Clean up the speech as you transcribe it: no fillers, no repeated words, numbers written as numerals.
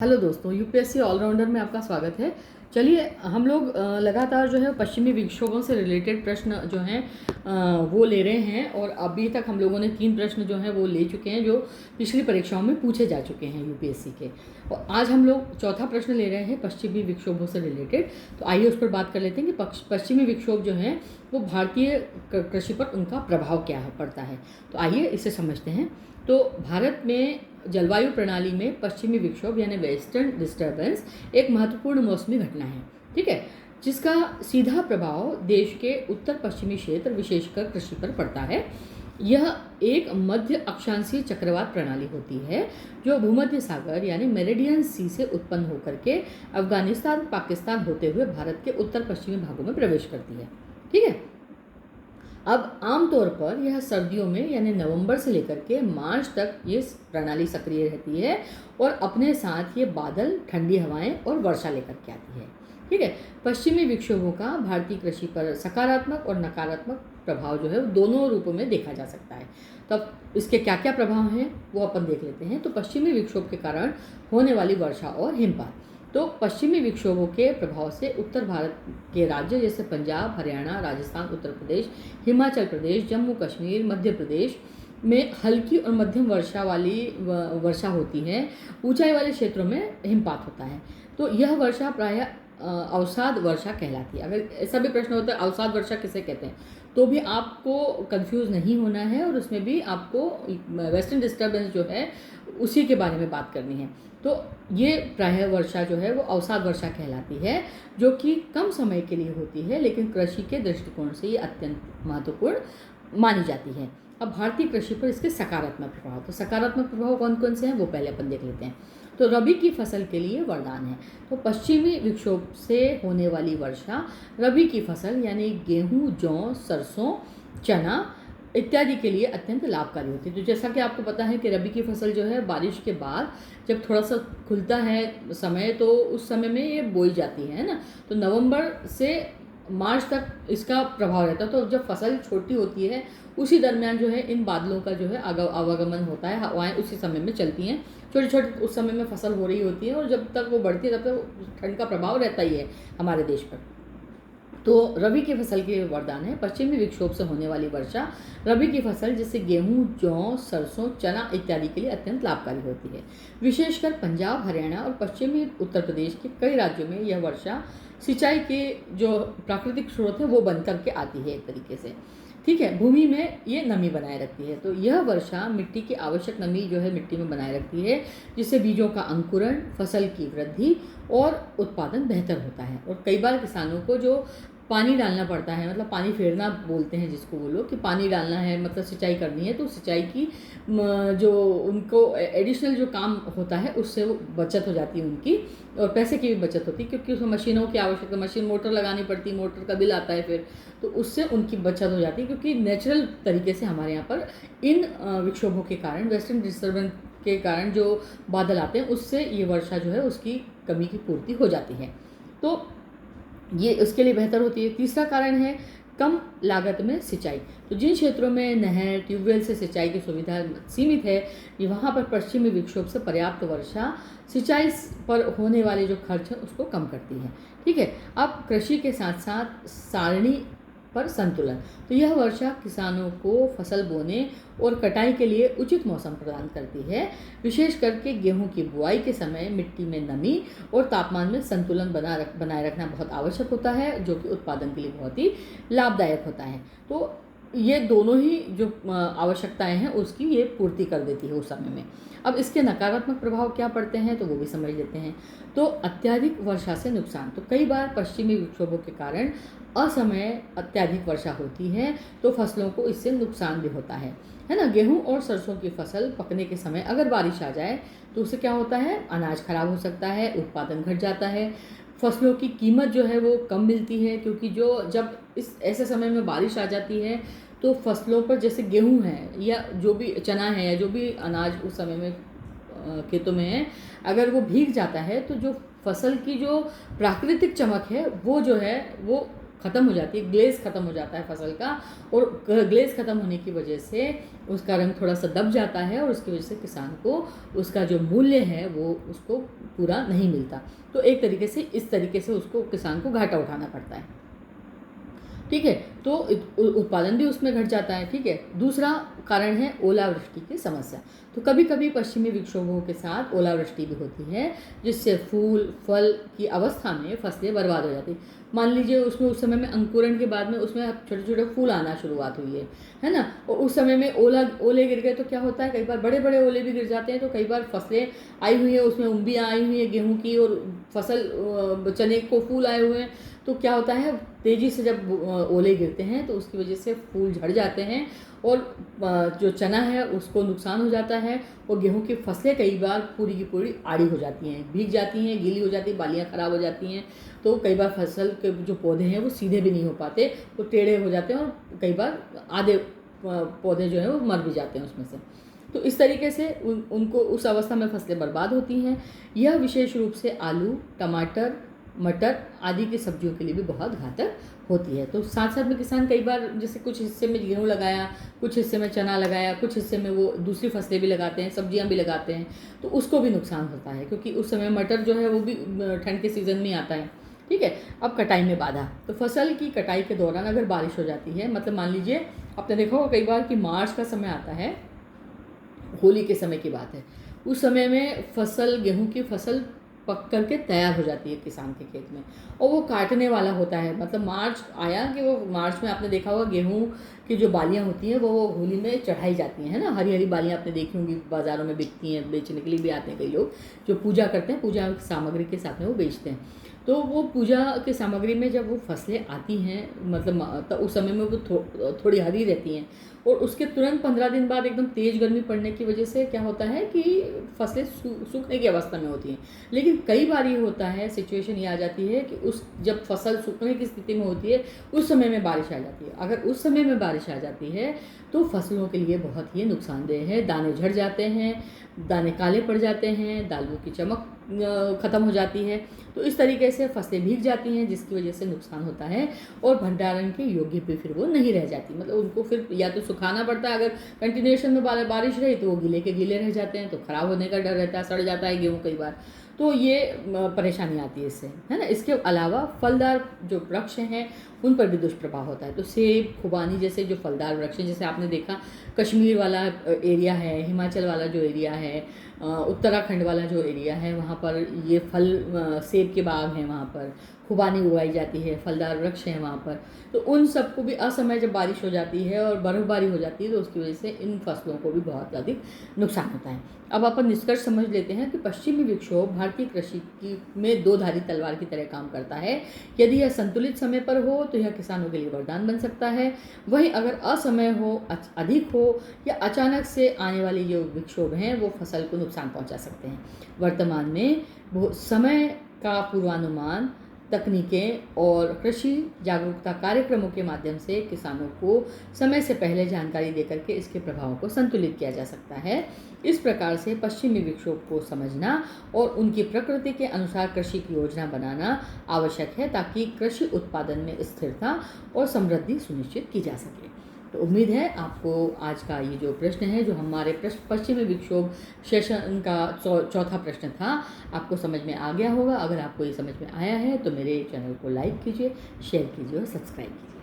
Hello दोस्तों, UPSC allrounder में आपका स्वागत है। चलिए हम लोग लगातार जो है पश्चिमी विक्षोभों से रिलेटेड प्रश्न जो हैं वो ले रहे हैं और अभी तक हम लोगों ने 3 प्रश्न जो हैं वो ले चुके हैं जो पिछली परीक्षाओं में पूछे जा चुके हैं यूपीएससी के। और आज हम लोग चौथा प्रश्न ले रहे हैं पश्चिमी विक्षोभों से रिलेटेड। तो आइए उस पर बात कर लेते हैं कि पश्चिमी विक्षोभ जो हैं वो भारतीय कृषि पर उनका प्रभाव क्या पड़ता है। तो आइए इसे समझते हैं। तो भारत में जलवायु प्रणाली में पश्चिमी विक्षोभ यानी वेस्टर्न डिस्टर्बेंस एक महत्वपूर्ण मौसमी घटना है, ठीक है, जिसका सीधा प्रभाव देश के उत्तर पश्चिमी क्षेत्र विशेषकर कृषि पर पड़ता है। यह एक मध्य अक्षांशीय चक्रवात प्रणाली होती है जो भूमध्य सागर यानी मेरिडियन सी से उत्पन्न होकर के अफगानिस्तान पाकिस्तान होते हुए भारत के उत्तर पश्चिमी भागों में प्रवेश करती है, ठीक है। अब आमतौर पर यह सर्दियों में यानी नवंबर से लेकर के मार्च तक ये प्रणाली सक्रिय रहती है और अपने साथ ये बादल, ठंडी हवाएं और वर्षा लेकर के आती है, ठीक है। पश्चिमी विक्षोभों का भारतीय कृषि पर सकारात्मक और नकारात्मक प्रभाव जो है वो दोनों रूपों में देखा जा सकता है। तो अब इसके क्या क्या प्रभाव हैं वो अपन देख लेते हैं। तो पश्चिमी विक्षोभ के कारण होने वाली वर्षा और हिमपात। तो पश्चिमी विक्षोभों के प्रभाव से उत्तर भारत के राज्य जैसे पंजाब, हरियाणा, राजस्थान, उत्तर प्रदेश, हिमाचल प्रदेश, जम्मू कश्मीर, मध्य प्रदेश में हल्की और मध्यम वर्षा होती है। ऊंचाई वाले क्षेत्रों में हिमपात होता है। तो यह वर्षा प्रायः अवसाद वर्षा कहलाती है। अगर ऐसा भी प्रश्न होता है अवसाद वर्षा किसे कहते हैं तो भी आपको कंफ्यूज नहीं होना है और उसमें भी आपको वेस्टर्न डिस्टर्बेंस जो है उसी के बारे में बात करनी है। तो ये प्रायः वर्षा जो है वो अवसाद वर्षा कहलाती है जो कि कम समय के लिए होती है, लेकिन कृषि के दृष्टिकोण से ये अत्यंत महत्वपूर्ण मानी जाती है। अब भारतीय कृषि पर इसके सकारात्मक प्रभाव। तो सकारात्मक प्रभाव कौन कौन से हैं वो पहले अपन देख लेते हैं। तो रबी की फसल के लिए वरदान है। तो पश्चिमी विक्षोभ से होने वाली वर्षा रबी की फसल यानी गेहूँ, जौ, सरसों, चना इत्यादि के लिए अत्यंत लाभकारी होती है। तो जैसा कि आपको पता है कि रबी की फसल जो है बारिश के बाद जब थोड़ा सा खुलता है समय तो उस समय में ये बोई जाती है ना। तो नवंबर से मार्च तक इसका प्रभाव रहता है। तो जब फसल छोटी होती है उसी दरमियान जो है इन बादलों का जो है आवागमन होता है, हवाएं उसी समय में चलती हैं, छोटी छोटी उस समय में फसल हो रही होती है और जब तक वो बढ़ती है तब तक ठंड का प्रभाव रहता ही है हमारे देश पर। तो रबी की फसल के वरदान है पश्चिमी विक्षोभ से होने वाली वर्षा रबी की फसल जैसे गेहूं, जौ, सरसों, चना इत्यादि के लिए अत्यंत लाभकारी होती है। विशेषकर पंजाब, हरियाणा और पश्चिमी उत्तर प्रदेश के कई राज्यों में यह वर्षा सिंचाई के जो प्राकृतिक स्रोत है वो बन करके आती है एक तरीके से, ठीक है। भूमि में ये नमी बनाए रखती है। तो यह वर्षा मिट्टी की आवश्यक नमी जो है मिट्टी में बनाए रखती है जिससे बीजों का अंकुरण, फसल की वृद्धि और उत्पादन बेहतर होता है। और कई बार किसानों को जो पानी डालना पड़ता है, मतलब पानी फेरना बोलते हैं जिसको वो लोग, कि पानी डालना है मतलब सिंचाई करनी है, तो सिंचाई की जो उनको एडिशनल जो काम होता है उससे वो बचत हो जाती है उनकी, और पैसे की भी बचत होती है क्योंकि उसमें मशीनों की आवश्यकता, मशीन मोटर लगानी पड़ती है, मोटर का बिल आता है फिर, तो उससे उनकी बचत हो जाती है। क्योंकि नेचुरल तरीके से हमारे यहाँ पर इन विक्षोभों के कारण, वेस्टर्न डिस्टर्बेंस के कारण जो बादल आते हैं उससे ये वर्षा जो है उसकी कमी की पूर्ति हो जाती है, तो ये उसके लिए बेहतर होती है। तीसरा कारण है कम लागत में सिंचाई। तो जिन क्षेत्रों में नहर, ट्यूबवेल से सिंचाई की सुविधा सीमित है ये वहाँ पर पश्चिमी विक्षोभ से पर्याप्त वर्षा सिंचाई पर होने वाले जो खर्च है उसको कम करती है, ठीक है। अब कृषि के साथ साथ सारणी पर संतुलन। तो यह वर्षा किसानों को फसल बोने और कटाई के लिए उचित मौसम प्रदान करती है। विशेष करके गेहूं की बुआई के समय मिट्टी में नमी और तापमान में संतुलन बनाए रखना बहुत आवश्यक होता है जो कि उत्पादन के लिए बहुत ही लाभदायक होता है। तो ये दोनों ही जो आवश्यकताएं हैं उसकी ये पूर्ति कर देती है उस समय में। अब इसके नकारात्मक प्रभाव क्या पड़ते हैं तो वो भी समझ लेते हैं। तो अत्यधिक वर्षा से नुकसान। तो कई बार पश्चिमी विक्षोभों के कारण असमय अत्यधिक वर्षा होती है तो फसलों को इससे नुकसान भी होता है ना। गेहूं और सरसों की फसल पकने के समय अगर बारिश आ जाए तो उससे क्या होता है, अनाज खराब हो सकता है, उत्पादन घट जाता है, फसलों की कीमत जो है वो कम मिलती है। क्योंकि जब इस ऐसे समय में बारिश आ जाती है तो फसलों पर, जैसे गेहूं है या जो भी चना है या जो भी अनाज उस समय में खेतों में है, अगर वो भीग जाता है तो जो फसल की जो प्राकृतिक चमक है वो जो है वो ख़त्म हो जाती है, ग्लेज ख़त्म हो जाता है फसल का, और ग्लेज ख़त्म होने की वजह से उसका रंग थोड़ा सा दब जाता है और उसकी वजह से किसान को उसका जो मूल्य है वो उसको पूरा नहीं मिलता। तो एक तरीके से इस तरीके से उसको किसान को घाटा उठाना पड़ता है। ठीक है, तो उत्पादन भी उसमें घट जाता है। ठीक है, दूसरा कारण है ओलावृष्टि की समस्या। तो कभी कभी पश्चिमी विक्षोभों के साथ ओलावृष्टि भी होती है, जिससे फूल फल की अवस्था में फसलें बर्बाद हो जाती। मान लीजिए उसमें उस समय में अंकुरण के बाद में उसमें छोटे छोटे फूल आना शुरुआत हुई है ना, और उस समय में ओले गिर गए तो क्या होता है, कई बार बड़े बड़े ओले भी गिर जाते हैं। तो कई बार फसलें आई हुई है, उसमें उम्बियाँ आई हुई है गेहूँ की, और फसल चने को फूल आए हुए हैं, तो क्या होता है तेज़ी से जब ओले गिरते हैं तो उसकी वजह से फूल झड़ जाते हैं और जो चना है उसको नुकसान हो जाता है, और गेहूं की फसलें कई बार पूरी की पूरी आड़ी हो जाती हैं, भीग जाती हैं, गीली हो जाती हैं, बालियां ख़राब हो जाती हैं। तो कई बार फसल के जो पौधे हैं वो सीधे भी नहीं हो पाते, वो टेढ़े हो जाते हैं, और कई बार आधे पौधे जो हैं वो मर भी जाते हैं उसमें से। तो इस तरीके से उनको उस अवस्था में फसलें बर्बाद होती हैं। यह विशेष रूप से आलू, टमाटर, मटर आदि की सब्जियों के लिए भी बहुत घातक होती है। तो साथ साथ में किसान कई बार जैसे कुछ हिस्से में गेहूँ लगाया, कुछ हिस्से में चना लगाया, कुछ हिस्से में वो दूसरी फसलें भी लगाते हैं, सब्जियां भी लगाते हैं, तो उसको भी नुकसान होता है, क्योंकि उस समय मटर जो है वो भी ठंड के सीज़न में आता है। ठीक है, अब कटाई में बाधा। तो फसल की कटाई के दौरान अगर बारिश हो जाती है, मतलब मान लीजिए आपने देखा होगा कई बार कि मार्च का समय आता है, होली के समय की बात है, उस समय में फसल गेहूं की फसल पक करके तैयार हो जाती है किसान के खेत में, और वो काटने वाला होता है। मतलब मार्च आया कि वो मार्च में आपने देखा होगा गेहूं की जो बालियां होती हैं वो होली में चढ़ाई जाती हैं, है ना, हरी हरी बालियां आपने देखी होंगी, बाज़ारों में बिकती हैं, बेचने के लिए भी आते हैं कई लोग जो पूजा करते हैं, पूजा सामग्री के साथ में वो बेचते हैं। तो वो पूजा की सामग्री में जब वो फसलें आती हैं, मतलब तो उस समय में वो थोड़ी हरी रहती हैं, और उसके तुरंत 15 दिन बाद एकदम तेज़ गर्मी पड़ने की वजह से क्या होता है कि फसलें सूखने की अवस्था में होती हैं। लेकिन कई बार ये होता है, सिचुएशन ये आ जाती है कि उस जब फसल सूखने की स्थिति में होती है उस समय में बारिश आ जाती है। अगर उस समय में बारिश आ जाती है तो फसलों के लिए बहुत ही नुकसानदेह है। दाने झड़ जाते हैं, दाने काले पड़ जाते हैं, दालों की चमक ख़त्म हो जाती है। तो इस तरीके से फसलें भीग जाती हैं, जिसकी वजह से नुकसान होता है, और भंडारण के योग्य भी फिर वो नहीं रह जाती। मतलब उनको फिर या तो सुखाना पड़ता है, अगर कंटिन्यूएशन में बारिश रही तो वो गीले के गीले रह जाते हैं, तो ख़राब होने का डर रहता है, सड़ जाता है गेहूँ कई बार। तो ये परेशानी आती है इससे, है ना। इसके अलावा फलदार जो वृक्ष हैं उन पर भी दुष्प्रभाव होता है। तो सेब, खुबानी जैसे जो फलदार वृक्ष हैं, जैसे आपने देखा कश्मीर वाला एरिया है, हिमाचल वाला जो एरिया है, उत्तराखंड वाला जो एरिया है, वहाँ पर ये सेब के बाग हैं, वहाँ पर खुबानी उगाई जाती है, फलदार वृक्ष हैं वहाँ पर। तो उन सबको भी असमय जब बारिश हो जाती है और बर्फबारी हो जाती है तो उसकी वजह से इन फसलों को भी बहुत अधिक नुकसान होता है। अब अपन निष्कर्ष समझ लेते हैं कि पश्चिमी विक्षोभ भारतीय कृषि की में दो धारी तलवार की तरह काम करता है। यदि यह संतुलित समय पर हो तो यह किसानों के लिए वरदान बन सकता है। वहीं अगर असमय हो, अधिक हो, या अचानक से आने वाले जो विक्षोभ हैं वो फसल को नुकसान पहुंचा सकते हैं। वर्तमान में समय का पूर्वानुमान, तकनीकें और कृषि जागरूकता कार्यक्रमों के माध्यम से किसानों को समय से पहले जानकारी देकर के इसके प्रभावों को संतुलित किया जा सकता है। इस प्रकार से पश्चिमी विक्षोभ को समझना और उनकी प्रकृति के अनुसार कृषि की योजना बनाना आवश्यक है, ताकि कृषि उत्पादन में स्थिरता और समृद्धि सुनिश्चित की जा सके। तो उम्मीद है आपको आज का ये जो प्रश्न है, जो हमारे पश्चिमी विक्षोभ सेशन का चौथा प्रश्न था, आपको समझ में आ गया होगा। अगर आपको ये समझ में आया है तो मेरे चैनल को लाइक कीजिए, शेयर कीजिए और सब्सक्राइब कीजिए।